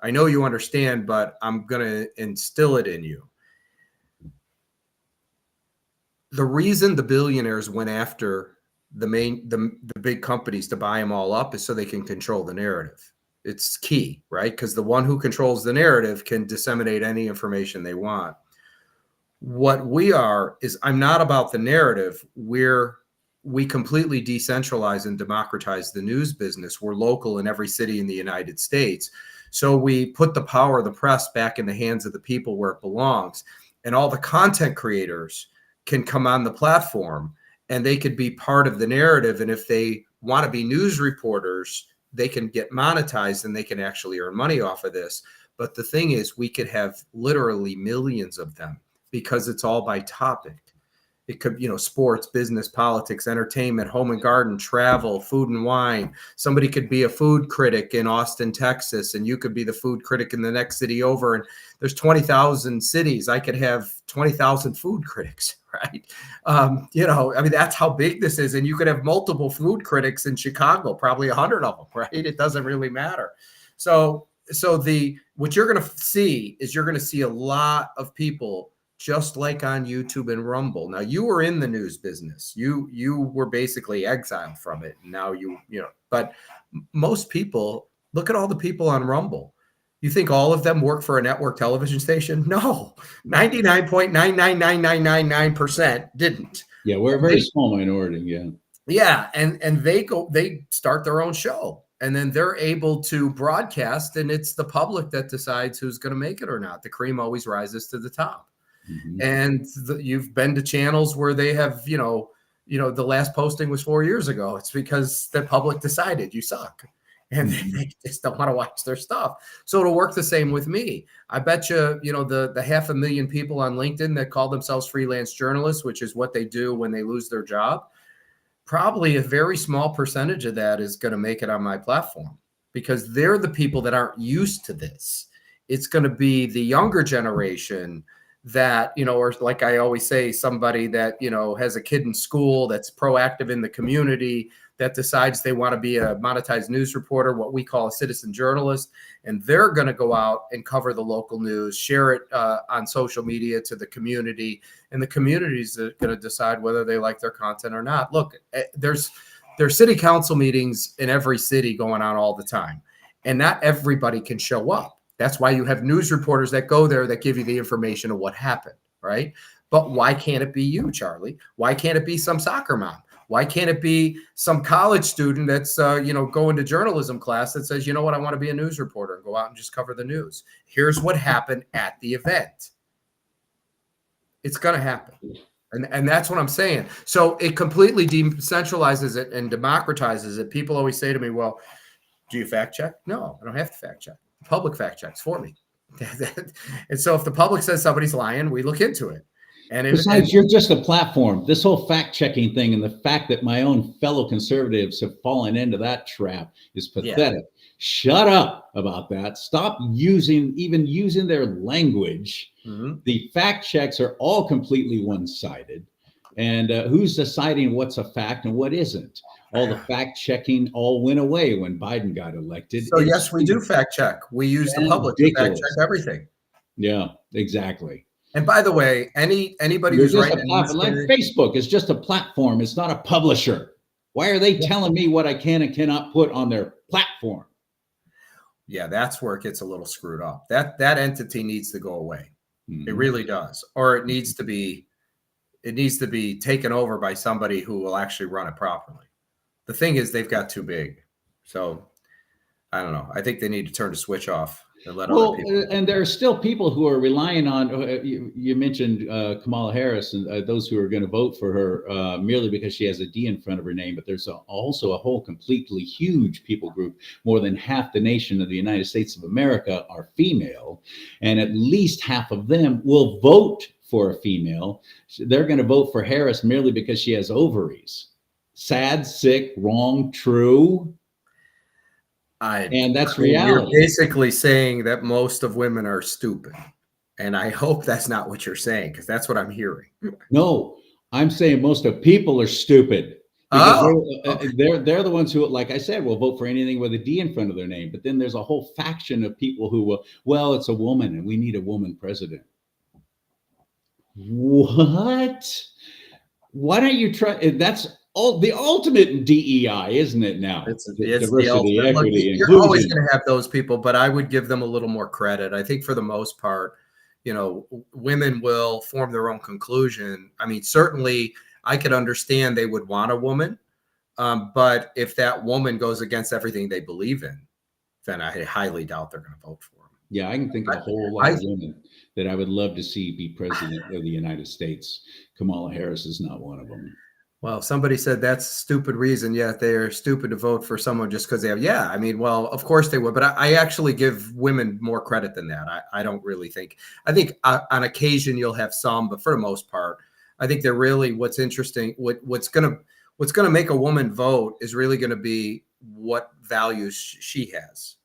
I know you understand, but I'm going to instill it in you. The reason the billionaires went after the big companies to buy them all up is so they can control the narrative. It's key, right? Because the one who controls the narrative can disseminate any information they want. What we are is, I'm not about the narrative. We completely decentralize and democratize the news business. We're local in every city in the United States. So we put the power of the press back in the hands of the people where it belongs. And all the content creators can come on the platform and they could be part of the narrative. And if they want to be news reporters, they can get monetized and they can actually earn money off of this. But the thing is, we could have literally millions of them, because it's all by topic. It could, sports, business, politics, entertainment, home and garden, travel, food and wine. Somebody could be a food critic in Austin, Texas, and you could be the food critic in the next city over. And there's 20,000 cities. I could have 20,000 food critics, right? That's how big this is. And you could have multiple food critics in Chicago, probably 100 of them, right? It doesn't really matter. So what you're going to see is, you're going to see a lot of people just like on YouTube and Rumble. Now, you were in the news business. You were basically exiled from it. Now but most people, look at all the people on Rumble. You think all of them work for a network television station? No, 99.999999% didn't. Yeah, we're a very small minority. Yeah. Yeah, and they start their own show, and then they're able to broadcast, and it's the public that decides who's going to make it or not. The cream always rises to the top. Mm-hmm. And you've been to channels where they have, the last posting was 4 years ago. It's because the public decided you suck, and they just don't want to watch their stuff. So it'll work the same with me. I bet you, the 500,000 people on LinkedIn that call themselves freelance journalists, which is what they do when they lose their job, probably a very small percentage of that is going to make it on my platform, because they're the people that aren't used to this. It's going to be the younger generation that, or like I always say, somebody that, has a kid in school that's proactive in the community, that decides they want to be a monetized news reporter, what we call a citizen journalist, and they're going to go out and cover the local news, share it on social media to the community, and the communities are going to decide whether they like their content or not. Look, there's city council meetings in every city going on all the time, and not everybody can show up. That's why you have news reporters that go there that give you the information of what happened, right? But why can't it be you, Charlie? Why can't it be some soccer mom? Why can't it be some college student that's, going to journalism class that says, you know what, I want to be a news reporter and go out and just cover the news. Here's what happened at the event. It's going to happen. And that's what I'm saying. So it completely decentralizes it and democratizes it. People always say to me, well, do you fact check? No, I don't have to fact check. The public fact checks for me. And so if the public says somebody's lying, we look into it. And besides, you're just a platform. This whole fact-checking thing, and the fact that my own fellow conservatives have fallen into that trap, is pathetic. Yeah. Shut up about that. Stop using their language. Mm-hmm. The fact checks are all completely one-sided. And who's deciding what's a fact and what isn't? All the fact checking all went away when Biden got elected. So yes, we do fact check. We use the public to fact check everything. Yeah, exactly. And by the way, anybody who's writing like Facebook is just a platform. It's not a publisher. Why are they telling me what I can and cannot put on their platform? Yeah, that's where it gets a little screwed up. That entity needs to go away. Mm-hmm. It really does. Or it needs to be taken over by somebody who will actually run it properly. The thing is, they've got too big. So I don't know. I think they need to turn the switch off and let other people. And there are still people who are relying on, you mentioned Kamala Harris and those who are going to vote for her merely because she has a D in front of her name. But there's also a whole completely huge people group. More than half the nation of the United States of America are female, and at least half of them will vote for a female. They're going to vote for Harris merely because she has ovaries. Sad, sick, wrong, true. And that's reality. You're basically saying that most of women are stupid. And I hope that's not what you're saying, because that's what I'm hearing. No, I'm saying most of people are stupid. Because they're the ones who, like I said, will vote for anything with a D in front of their name. But then there's a whole faction of people who will, well, it's a woman and we need a woman president. What? Why don't you try? That's the ultimate DEI, isn't it now? It's diversity, equity, you're inclusion. always going to have those people, but I would give them a little more credit. I think for the most part, women will form their own conclusion. I mean, certainly I could understand they would want a woman, but if that woman goes against everything they believe in, then I highly doubt they're going to vote for them. Yeah, I can think of a whole lot of women that I would love to see be president of the United States. Kamala Harris is not one of them. Well, somebody said that's a stupid reason. Yeah, they are stupid to vote for someone just because they have. Yeah, I mean, well, of course they would. But I actually give women more credit than that. I don't really think. I think on occasion you'll have some, but for the most part, I think they're really what's interesting. What's gonna make a woman vote is really going to be what values she has,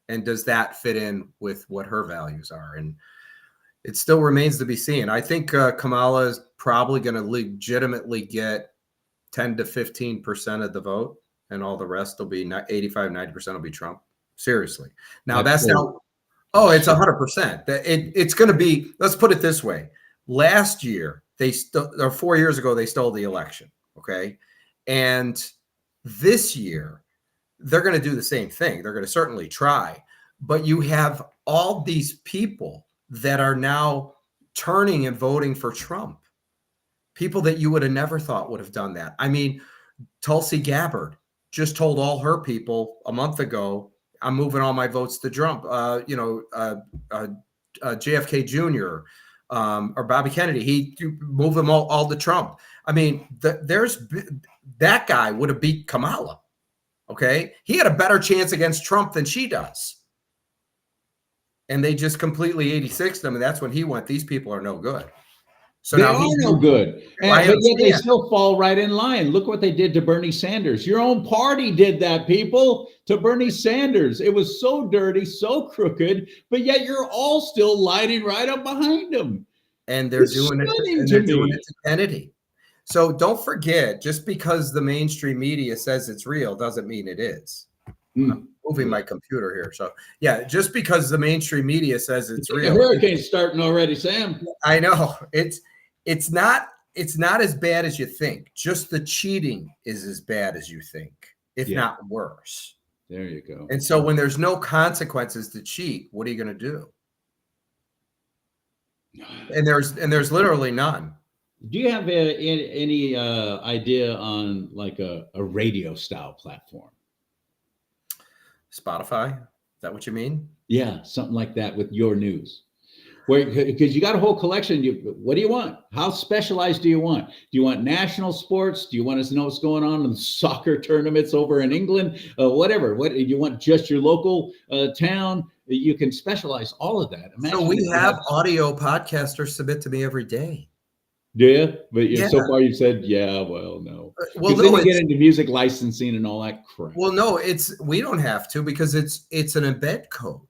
and does that fit in with what her values are? And it still remains to be seen. I think Kamala is probably going to legitimately get 10 to 15% of the vote, and all the rest will be 85, 90% will be Trump. Seriously. Now that's now, it's 100%. It's going to be, let's put it this way. Last year, or 4 years ago, they stole the election. Okay. And this year, they're going to do the same thing. They're going to certainly try, but you have all these people that are now turning and voting for Trump. People that you would have never thought would have done that. I mean, Tulsi Gabbard just told all her people a month ago, I'm moving all my votes to Trump. JFK Jr. Or Bobby Kennedy, he moved them all to Trump. I mean, that guy would have beat Kamala. Okay. He had a better chance against Trump than she does. And they just completely 86'd him, and that's when he went, these people are no good. So they now are he's no good. But yet they still fall right in line. Look what they did to Bernie Sanders. Your own party did that, people, to Bernie Sanders. It was so dirty, so crooked, but yet you're all still lining right up behind him. And they're doing it to Kennedy. So don't forget, just because the mainstream media says it's real doesn't mean it is. I'm moving my computer here. So yeah, just because the mainstream media says it's real. The hurricane's starting already, Sam. I know. It's not as bad as you think. Just the cheating is as bad as you think, if not worse. There you go. And so when there's no consequences to cheat, what are you going to do? And there's literally none. Do you have any idea on like a radio style platform? Spotify? Is that what you mean? Yeah, something like that with your news. Because you got a whole collection. What do you want? How specialized do you want? Do you want national sports? Do you want us to know what's going on in soccer tournaments over in England? Whatever. What do you want? Just your local town? You can specialize all of that. So we have audio podcasters submit to me every day. Yeah, but so far you said, well, no. Well, then you get into music licensing and all that crap. Well, no, we don't have to, because it's an embed code.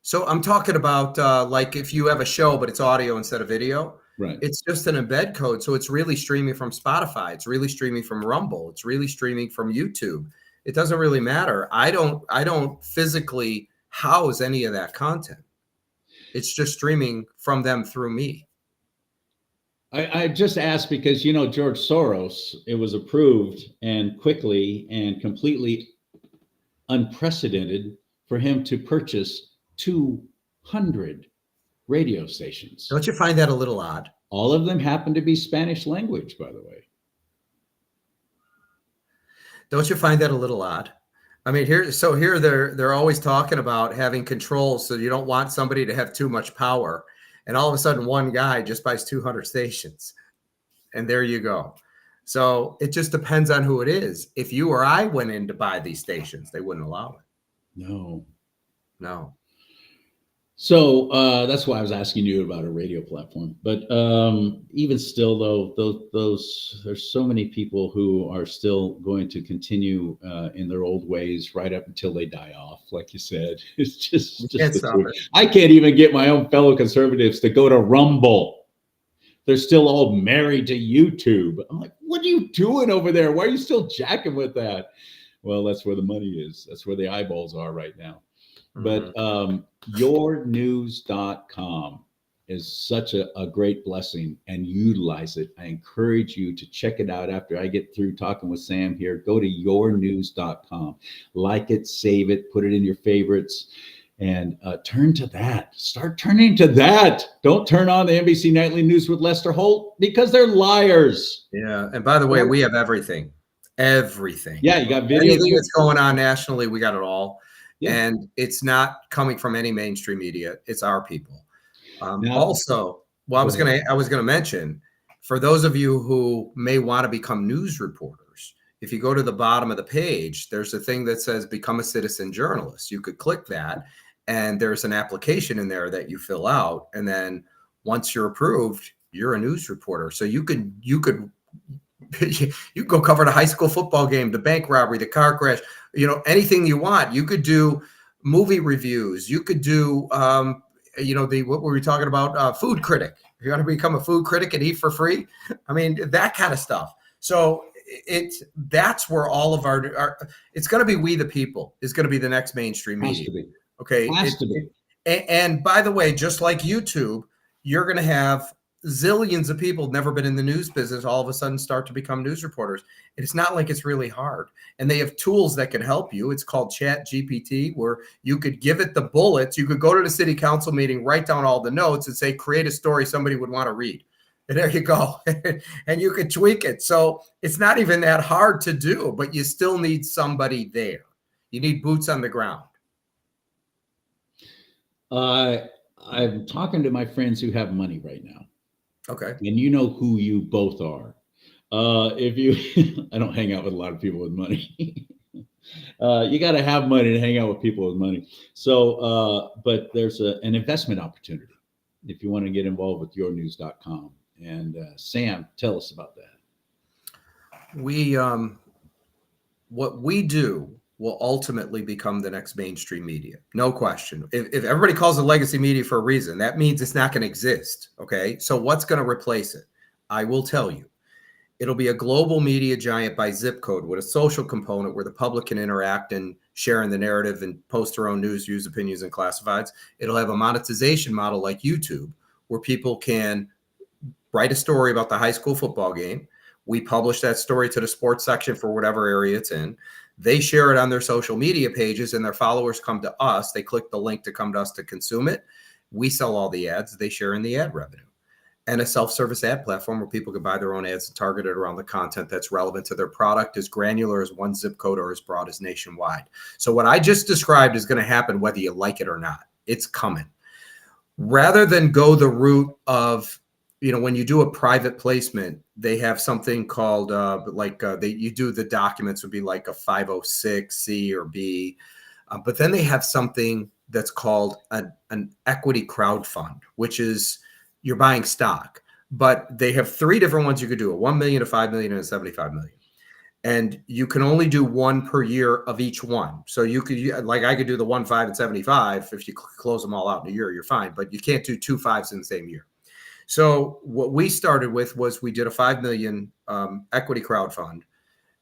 So I'm talking about like if you have a show, but it's audio instead of video, right? It's just an embed code. So it's really streaming from Spotify. It's really streaming from Rumble. It's really streaming from YouTube. It doesn't really matter. I don't physically house any of that content. It's just streaming from them through me. I just asked because, George Soros, it was approved and quickly and completely unprecedented for him to purchase 200 radio stations. Don't you find that a little odd? All of them happen to be Spanish language, by the way. Don't you find that a little odd? I mean, here they're always talking about having control, so you don't want somebody to have too much power. And all of a sudden, one guy just buys 200 stations, and there you go. So it just depends on who it is. If you or I went in to buy these stations, they wouldn't allow it. No. So that's why I was asking you about a radio platform. But even still, though, there's so many people who are still going to continue in their old ways right up until they die off. Like you said, it's just the truth. I can't even get my own fellow conservatives to go to Rumble. They're still all married to YouTube. I'm like, what are you doing over there? Why are you still jacking with that? Well, that's where the money is. That's where the eyeballs are right now. But yournews.com is such a great blessing, and utilize it. I encourage you to check it out after I get through talking with Sam here. Go to yournews.com, like it, save it, put it in your favorites, and turn to that. Start turning to that. Don't turn on the NBC Nightly News with Lester Holt, because they're liars. Yeah. And by the way, we have everything. Yeah, you got video. Anything that's going on nationally, we got it all. Yeah. And it's not coming from any mainstream media. It's our people. Also, well, I was going to mention, for those of you who may want to become news reporters, if you go to the bottom of the page, there's a thing that says become a citizen journalist. You could click that, and there's an application in there that you fill out. And then once you're approved, you're a news reporter. So you could go cover the high school football game, the bank robbery, the car crash, anything you want. You could do movie reviews. You could do, what were we talking about? Food critic. You got to become a food critic and eat for free. I mean, that kind of stuff. So that's where all of our it's going to be we the people is going to be the next mainstream media. Okay. Has to be. And by the way, just like YouTube, you're going to have zillions of people never been in the news business all of a sudden start to become news reporters. And it's not like it's really hard. And they have tools that can help you. It's called ChatGPT, where you could give it the bullets. You could go to the city council meeting, write down all the notes, and say, create a story somebody would want to read. And there you go. And you could tweak it. So it's not even that hard to do, but you still need somebody there. You need boots on the ground. I'm talking to my friends who have money right now. Okay. And you know who you both are. I don't hang out with a lot of people with money. You got to have money to hang out with people with money. So, but there's an investment opportunity if you want to get involved with yournews.com. And Sam, tell us about that. What we do will ultimately become the next mainstream media. No question. If everybody calls it legacy media for a reason, that means it's not going to exist. Okay. So what's going to replace it? I will tell you. It'll be a global media giant by zip code with a social component where the public can interact and share in the narrative and post their own news, views, opinions, and classifieds. It'll have a monetization model like YouTube, where people can write a story about the high school football game. We publish that story to the sports section for whatever area it's in. They share it on their social media pages, and their followers come to us. They click the link to come to us to consume it. We sell all the ads. They share in the ad revenue. And a self-service ad platform where people can buy their own ads and target it around the content that's relevant to their product, as granular as one zip code or as broad as nationwide. So what I just described is going to happen whether you like it or not. It's coming. Rather than go the route of, when you do a private placement, they have something called you do the documents would be like a 506C or B, but then they have something that's called an equity crowd fund, which is you're buying stock. But they have three different ones you could do: a 1 million, a 5 million, and a 75 million. And you can only do one per year of each one. So you could, I could do the 1, 5, and 75. If you close them all out in a year, you're fine. But you can't do 2 5s in the same year. So what we started with was we did a 5 million equity crowd fund.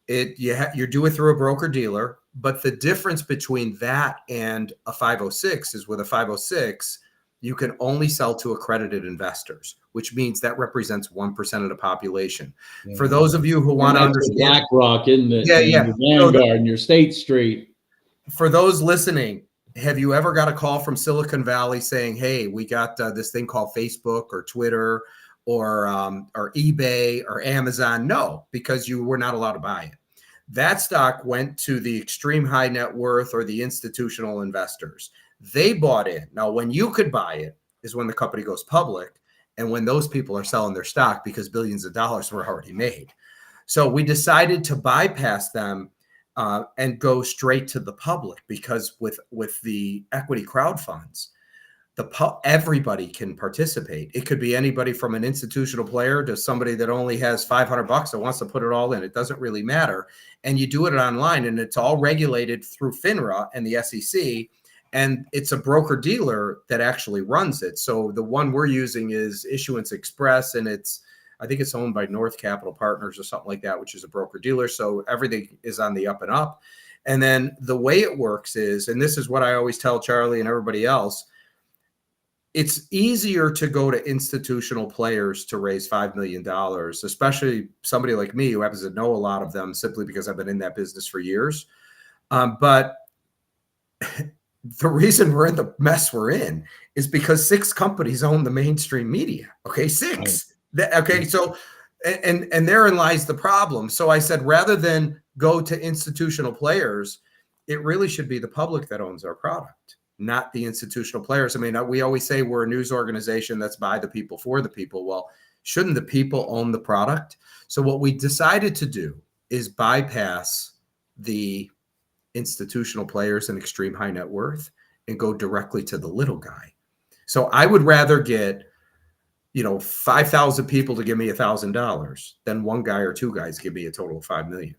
You do it through a broker dealer, but the difference between that and a 506 is with a 506, you can only sell to accredited investors, which means that represents 1% of the population. Yeah. For those of you who want to understand, BlackRock, isn't it? Yeah, and yeah. Your Vanguard and your State Street. For those listening, have you ever got a call from Silicon Valley saying, "Hey, we got this thing called Facebook or Twitter or eBay or Amazon"? No, because you were not allowed to buy it. That stock went to the extreme high net worth or the institutional investors. They bought in. Now, when you could buy it is when the company goes public and when those people are selling their stock because billions of dollars were already made. So we decided to bypass them and go straight to the public, because with the equity crowd funds, everybody can participate. It could be anybody from an institutional player to somebody that only has $500 that wants to put it all in. It doesn't really matter. And you do it online, and it's all regulated through FINRA and the SEC. And it's a broker dealer that actually runs it. So the one we're using is Issuance Express, and I think it's owned by North Capital Partners or something like that, which is a broker dealer. So everything is on the up and up. And then the way it works is, and this is what I always tell Charlie and everybody else, it's easier to go to institutional players to raise $5 million, especially somebody like me who happens to know a lot of them simply because I've been in that business for years. But the reason we're in the mess we're in is because 6 companies own the mainstream media. Okay, 6. Okay, so and therein lies the problem. So I said, rather than go to institutional players, it really should be the public that owns our product, not the institutional players. I mean, we always say we're a news organization that's by the people, for the people. Well, shouldn't the people own the product? So what we decided to do is bypass the institutional players and extreme high net worth and go directly to the little guy. So I would rather get 5,000 people to give me $1,000 than one guy or 2 guys give me a total of 5 million,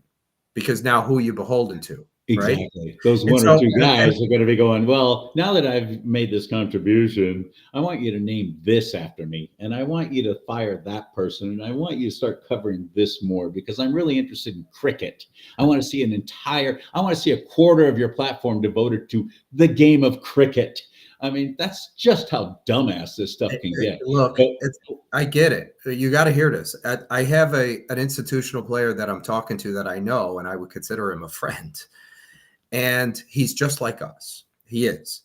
because now who are you beholden to? Exactly. Right? Those one or 2 guys are going to be going, well, now that I've made this contribution, I want you to name this after me. And I want you to fire that person. And I want you to start covering this more, because I'm really interested in cricket. I want to see a quarter of your platform devoted to the game of cricket. I mean, that's just how dumbass this stuff can get. Look, I get it. You got to hear this. I have an institutional player that I'm talking to that I know, and I would consider him a friend. And he's just like us. He is.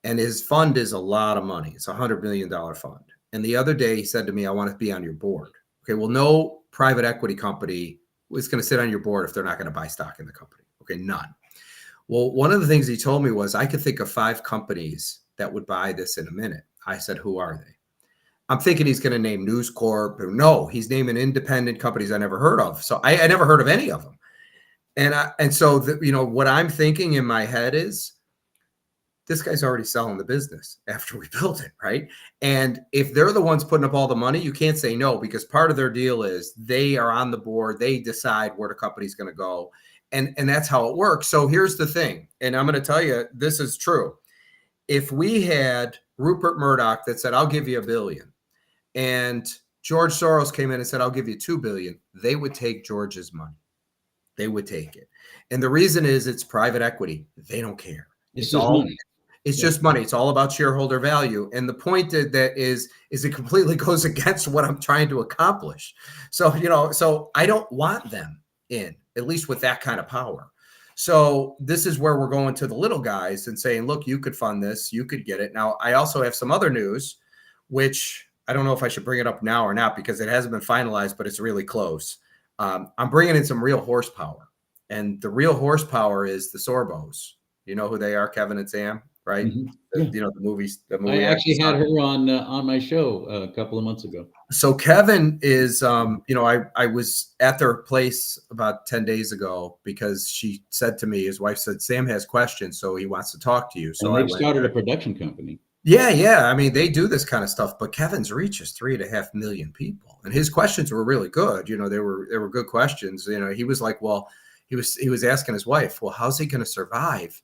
And his fund is a lot of money. It's a $100 million fund. And the other day he said to me, I want to be on your board. Okay, well, no private equity company is going to sit on your board if they're not going to buy stock in the company. Okay, none. Well, one of the things he told me was, I could think of 5 companies that would buy this in a minute. I said, who are they? I'm thinking he's going to name News Corp. No, he's naming independent companies I never heard of. So I never heard of any of them. And so what I'm thinking in my head is, this guy's already selling the business after we built it, right? And if they're the ones putting up all the money, you can't say no, because part of their deal is they are on the board. They decide where the company's going to go. And that's how it works. So here's the thing. And I'm going to tell you, this is true. If we had Rupert Murdoch that said, I'll give you $1 billion, and George Soros came in and said, I'll give you $2 billion, they would take George's money. They would take it. And the reason is, it's private equity. They don't care. It's just money. It's just money. It's all about shareholder value. And the point that is it completely goes against what I'm trying to accomplish. So, so I don't want them in, at least with that kind of power. So this is where we're going to the little guys and saying, look, you could fund this, you could get it. Now, I also have some other news, which I don't know if I should bring it up now or not, because it hasn't been finalized, but it's really close. I'm bringing in some real horsepower, and the real horsepower is the Sorbos. You know who they are, Kevin and Sam, right? Mm-hmm. Yeah. The movie. I actually had her on my show a couple of months ago. So Kevin is, I was at their place about 10 days ago because she said to me, his wife said, Sam has questions, so he wants to talk to you. So I started a production company. Yeah. I mean, they do this kind of stuff, but Kevin's reach is 3.5 million people, and his questions were really good. They were good questions. He was like, well, he was asking his wife, well, how's he going to survive?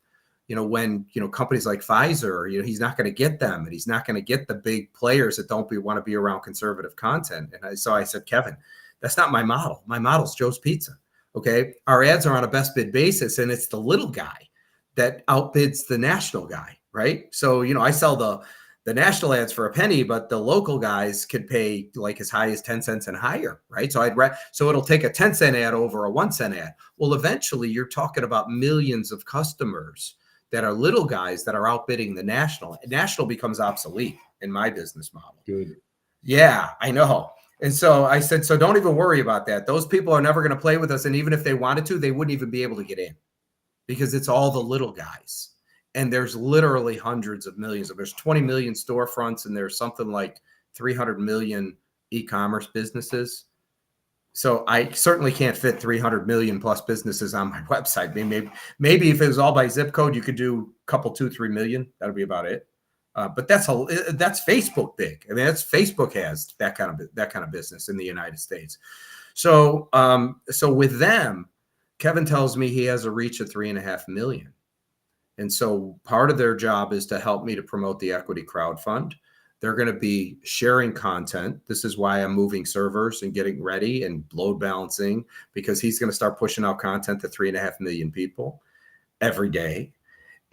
When, companies like Pfizer, he's not going to get them, and he's not going to get the big players that don't want to be around conservative content. And so I said, Kevin, that's not my model. My model's Joe's Pizza. Okay. Our ads are on a best bid basis, and it's the little guy that outbids the national guy. Right. So, I sell the national ads for a penny, but the local guys could pay like as high as 10 cents and higher, right? So so it'll take a 10-cent ad over a 1-cent ad. Well, eventually you're talking about millions of customers that are little guys that are outbidding the national. National becomes obsolete in my business model. Good. Yeah, I know. And so I said, so don't even worry about that. Those people are never going to play with us. And even if they wanted to, they wouldn't even be able to get in because it's all the little guys. And there's literally hundreds of millions of, there's 20 million storefronts and there's something like 300 million e-commerce businesses. So I certainly can't fit 300 million plus businesses on my website. Maybe if it was all by zip code, you could do a couple, 2-3 million. That'll be about it. But that's Facebook big. I mean, Facebook has that kind of business in the United States. So with them, Kevin tells me he has a reach of 3.5 million. And so part of their job is to help me to promote the equity crowd fund. They're going to be sharing content. This is why I'm moving servers and getting ready and load balancing, because he's going to start pushing out content to 3.5 million people every day.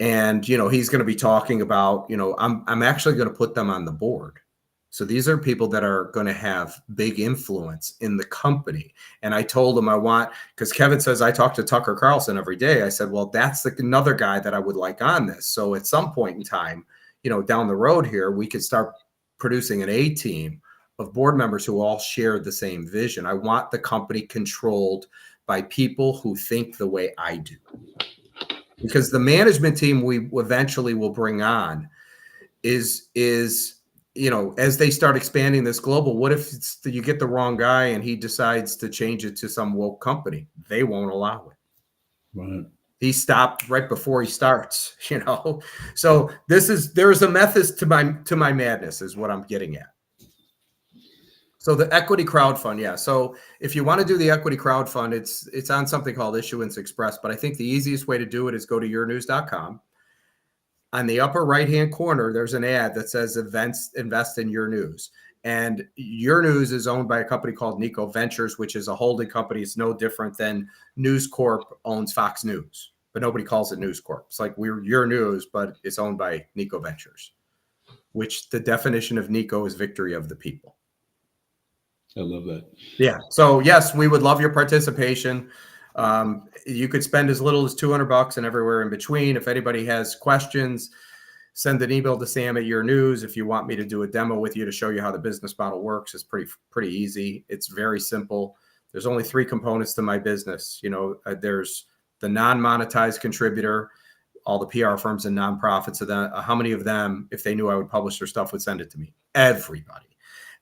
And, he's going to be talking about, I'm actually going to put them on the board. So these are people that are going to have big influence in the company. And I told him because Kevin says, I talk to Tucker Carlson every day. I said, well, that's another guy that I would like on this. So at some point in time, down the road here, we could start producing an A team of board members who all share the same vision. I want the company controlled by people who think the way I do. Because the management team we eventually will bring on is as they start expanding this global, what if you get the wrong guy and he decides to change it to some woke company? They won't allow it. Right. He stopped right before he starts, So there's a method to my madness is what I'm getting at. So the equity crowd fund, yeah. So if you want to do the equity crowd fund, it's on something called Issuance Express, but I think the easiest way to do it is go to yournews.com. On the upper right-hand corner, there's an ad that says invest in Your News. And Your News is owned by a company called Nico Ventures, which is a holding company. It's no different than News Corp owns Fox News, but nobody calls it News Corp. It's like we're Your News, but it's owned by Nico Ventures, which the definition of Nico is victory of the people. I love that. Yeah. So yes, we would love your participation. You could spend as little as $200 and everywhere in between. If anybody has questions, send an email to Sam at Your News. If you want me to do a demo with you to show you how the business model works, it's pretty easy. It's very simple. There's only 3 components to my business. There's the non-monetized contributor, all the PR firms and nonprofits. How many of them, if they knew I would publish their stuff, would send it to me? Everybody.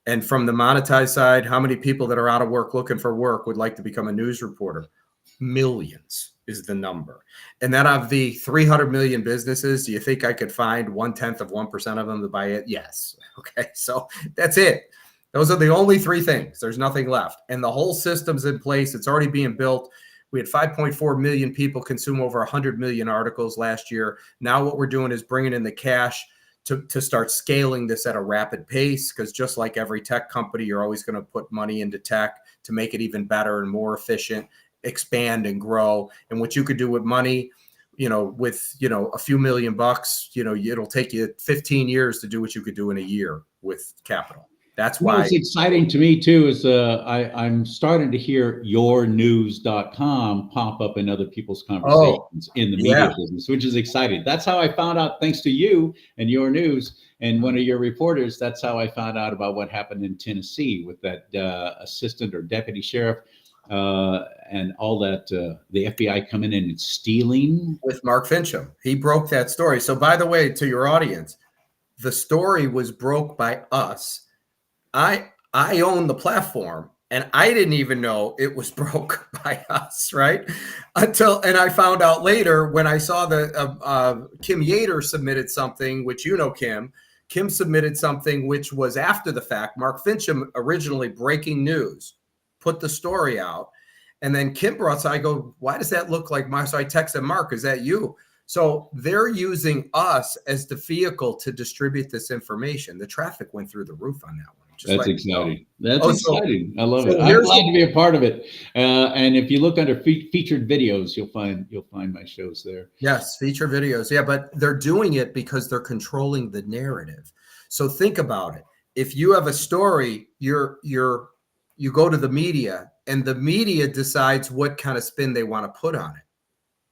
And from the monetized side, how many people that are out of work looking for work would like to become a news reporter? Millions is the number. And then of the 300 million businesses, do you think I could find 0.1% of them to buy it? Yes. Okay. So that's it. Those are the only 3 things. There's nothing left. And the whole system's in place. It's already being built. We had 5.4 million people consume over 100 million articles last year. Now what we're doing is bringing in the cash to start scaling this at a rapid pace, because just like every tech company, you're always going to put money into tech to make it even better and more efficient, expand and grow. And what you could do with money, with, a few million bucks, it'll take you 15 years to do what you could do in a year with capital. That's why what's exciting to me too is I'm starting to hear yournews.com pop up in other people's conversations in the media business, which is exciting. That's how I found out, thanks to you and Your News and one of your reporters. That's how I found out about what happened in Tennessee with that assistant or deputy sheriff and all that, the FBI coming in and stealing. With Mark Fincham. He broke that story. So by the way, to your audience, the story was broke by us. I own the platform and I didn't even know it was broke by us, right? And I found out later when I saw the Kim Yater submitted something, which Kim submitted something which was after the fact. Mark Fincham originally breaking news, put the story out. And then Kim brought, so I go, why does that look like my, so I texted Mark, is that you? So they're using us as the vehicle to distribute this information. The traffic went through the roof on that one. That's exciting. That's exciting. I love it. I'm glad to be a part of it. And if you look under featured videos, you'll find my shows there. Yes, feature videos. Yeah, but they're doing it because they're controlling the narrative. So think about it. If you have a story, you go to the media, and the media decides what kind of spin they want to put on it.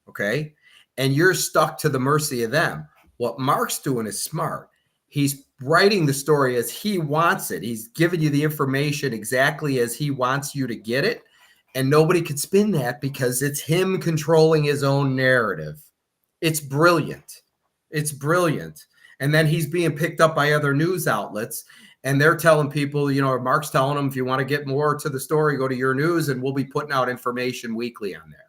Okay. And you're stuck to the mercy of them. What Mark's doing is smart. He's writing the story as he wants it. He's giving you the information exactly as he wants you to get it. And nobody could spin that because it's him controlling his own narrative. It's brilliant. It's brilliant. And then he's being picked up by other news outlets, and they're telling people, you know, or Mark's telling them, if you want to get more to the story, go to your news, and we'll be putting out information weekly on there.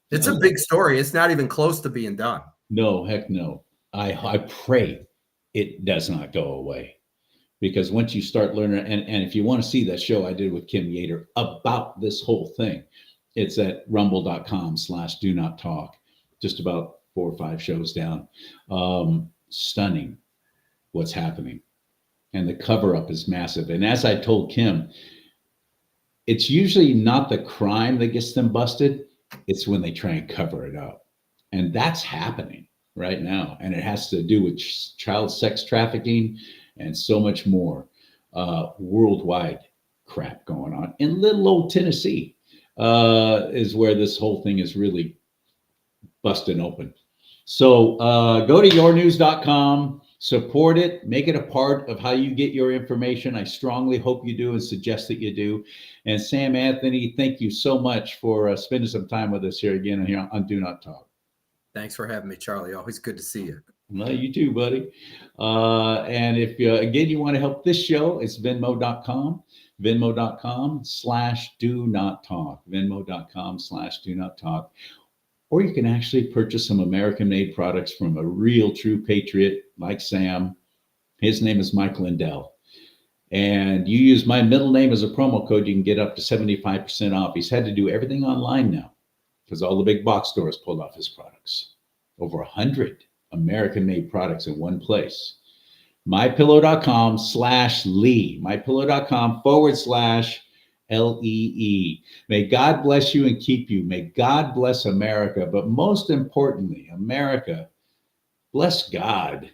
It's a big story. It's not even close to being done. No, heck no. I pray it does not go away, because once you start learning, and if you want to see that show I did with Kim Yater about this whole thing, it's at rumble.com/do-not-talk, just about 4 or 5 shows down. Stunning what's happening. And the cover up is massive. And as I told Kim, it's usually not the crime that gets them busted. It's when they try and cover it up. And that's happening right now. And it has to do with child sex trafficking and so much more worldwide crap going on. In little old Tennessee is where this whole thing is really busting open. So go to yournews.com, support it, make it a part of how you get your information. I strongly hope you do and suggest that you do. And Sam Anthony, thank you so much for spending some time with us here again here on Do Not Talk. Thanks for having me, Charlie. Always good to see you. Well, you too, buddy. And if, again, you want to help this show, it's venmo.com, venmo.com/do-not-talk, venmo.com/do-not-talk. Or you can actually purchase some American-made products from a real, true patriot like Sam. His name is Mike Lindell. And you use my middle name as a promo code, you can get up to 75% off. He's had to do everything online now because all the big box stores pulled off his products. Over 100 American-made products in one place. MyPillow.com/Lee. MyPillow.com/LEE. May God bless you and keep you. May God bless America. But most importantly, America, bless God.